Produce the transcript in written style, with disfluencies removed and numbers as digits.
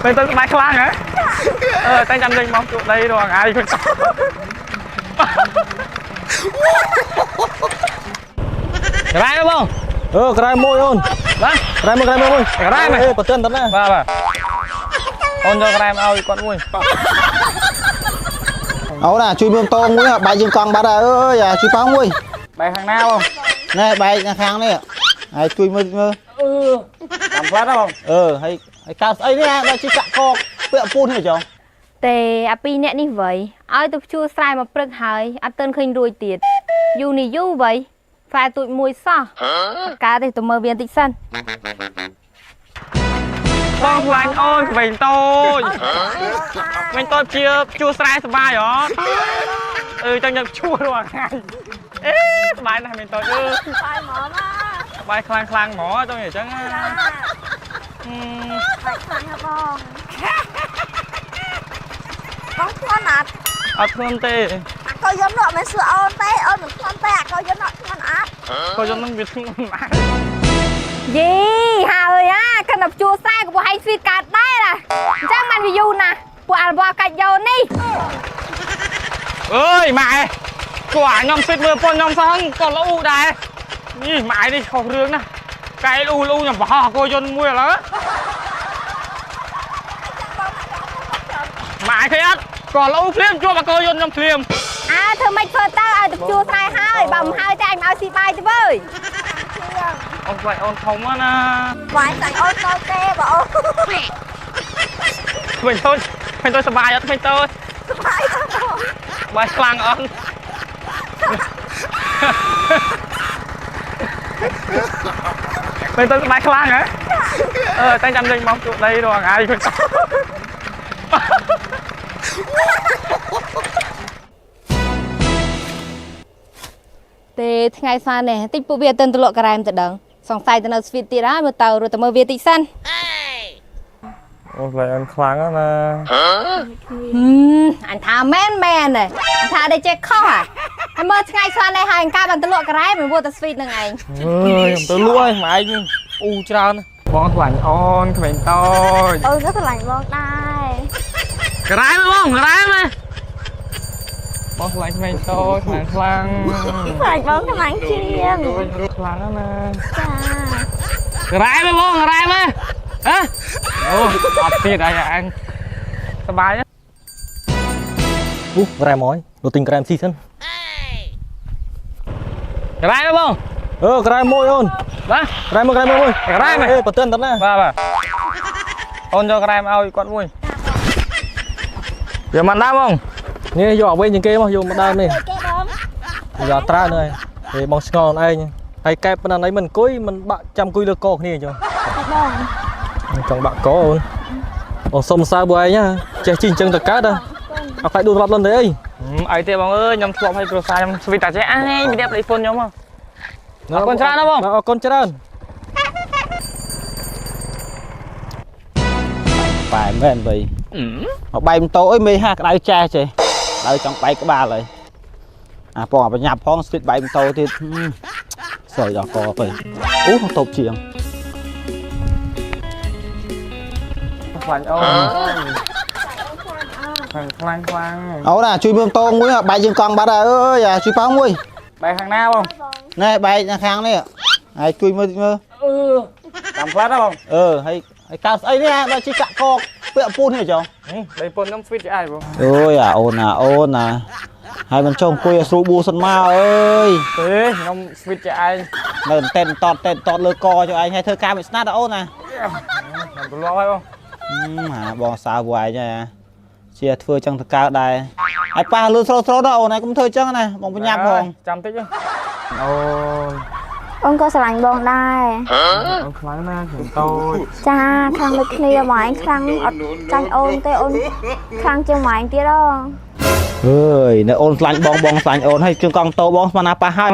bên tôi bài khlang hả tay chăm danh mong tụi đây rồi ai cái rai đúng không cái môi ôn đó cái môi cái rai này bật tên tấn này vâng ôn cho cái ao con mui ấu nè chui miếng tôm mũi bài dương con bà ơi à chui pháo mũi bài hàng nào không nè bài hàng này hay chui mơ làm phát đó không hay cao ấy nè nó chỉ cạ co bẹo phun hả cháu แต่អាពីរអ្នកនេះវៃឲ្យទៅជួស្រែមកព្រឹកហើយអត់ទាន់ឃើញរួយទៀតយូរនេះយូរវៃហ្វាទូចមួយសោះការទេទៅមើលវាបន្តិចសិន con lạnh ôi mình tôi chia chua sai bài đó cho nhập chua luôn ê bài này mình tôi bài khlang khlang mỏ tôi hiểu chứ con con nạt thương tê coi giống nọ mấy sữa ôn tê ôn được con tê coi giống nọ con át coi giống nó việt thương mãi យីហើយកណ្ដាប់ជួខ្សែក៏ឲ្យស្វីតកាត់ដែរណាអញ្ចឹងបានវាយូរណាស់ពួកអាល់បោះកាច់យកនេះ ơi mẹ quả nhom xịt mưa con nhom sao còn lũ đây nhỉ mãi đi không rương nè cái lũ nhom bỏ cô dân mua là mãi thấy ăn còn lũ phim chua mà cô dân nhom phim ធ្វើម៉េចធ្វើទៅឲ្យទៅជួស្រែហើយបើមិនហើយតែអញមកឲ្យស៊ីបាយទៅវើយ ông vậy ông không á nè vài tại ôn coi tê bà ôn mình tôi sờ bài á mình tôi bài khlang ơn mình tôi bài khlang hả tay chăm danh mong tụi đây rồi ai cái ទេថ្ងៃស្អាតនេះតិចពួកវាទៅលក់ការ៉ែមទៅដឹងសង្ស័យទៅនៅស្វីតទៀតហើយមើលទៅរត់ទៅមើលវាតិចសិនអូvậy anhខ្លាំងណាអញថាមែនមែនទេអញថាដេកចេះខុសហើយមើលថ្ងៃស្អាតនេះហើយអញកាបានទៅលក់ការ៉ែមមិនវត្តទៅស្វីតនឹងឯងអើយទៅលក់ឲ្យម៉ែឯងអ៊ូច្រើនបងខ្លាញ់អូនក្មេងតូច ừ rất là lạnh bon đây ការ៉ែមបងការ៉ែមបងខ្លាញ់ក្មេងតូចខ្លាំងខ្លាំង lạnh bon cái lạnh chiên ខ្លាំងណា ចា ការ៉ែមបងការ៉ែមហ៎អូអត់ទៀតហើយអញសប្បាយក្រែមហើយទៅទិញក្រែមស៊ីសិន ការ៉ែមបង ក្រែមមួយអូន បាទ ក្រែមមួយក្រែមមួយ ការ៉ែម បត់tênតណា បាទអូនយកការ៉ែមឲ្យគាត់មួយយកមកដើមបង នេះយកឲ្យវិញជាងគេមកយកមកដើមនេះ cái bom យកត្រានេះហើយបងស្ងល់ឯងហើយកែបប៉ុណ្ណាណៃមិនអង្គុយមិនបាក់ចាំអង្គុយលើកគ្នាចុះ cái bom ចង់បាក់កអូនសុំសើបើឯងចេះជីអញ្ចឹងទៅកើតអត់ខ្លាចដួលរត់លន់ទេអី អីទេបងអើយខ្ញុំធ្លាប់ឲ្យគ្រួសារខ្ញុំស្វីតតាចេះអញមានតែប្លេហ្វូនខ្ញុំហ៎អរគុណច្រើនណាបង អរគុណច្រើនបែរមែនបីមកបែរម៉ូតូអីមេហាក្តៅចាស់ចេះដៅចង់បែកក្បាលហើយអាបងបញ្ញាប់ផងស្វីតបែរម៉ូតូទៀតសើដល់កទៅអូតូបជាង ខ្លាញ់អូនខ្លាំងខ្លាំង អូនជួយមើលតោមួយបែកយើងកង់បាត់ហើយអើយជួយប៉ោមួយ បែកខាងណាបង ណែបែកខាងនេះហើយជួយមើល តាមផ្លាត់ហ៎បង ហើយកៅស្អីនេះដល់ជីកាក់កកពាក់ពូននេះចុះ đây punខ្ញុំស្វីតជាអីបង អូយអូនហើយមិនចុះអង្គុយឲ្យស្រួលប៊ូសិនមកអើយ ទេខ្ញុំស្វីតជាអី នៅតែតតលើកចុះឯងឲ្យធ្វើការមិនស្នាតអូនណា ខ្ញុំទៅលក់ហើយបង បងសើវាយជាធ្វើចឹងទៅកើតដែរហើយប៉ះលឺស្រោដល់អូនហើយកុំធ្វើចឹងណាបងបញ្ញាប់ផង ចាំតិចអូ ôn có lạnh bon đây អូនខ្លាំងណាស់ខ្ញុំតូច cha khăn được kia mà anh khăn tranh ôn tê ôn khăn chưa mà anh tía đó អើយនៅអូនខ្លាញ់បងខ្លាញ់អូនហើយជើងកង់តោបងស្មានណាប៉ះហើយ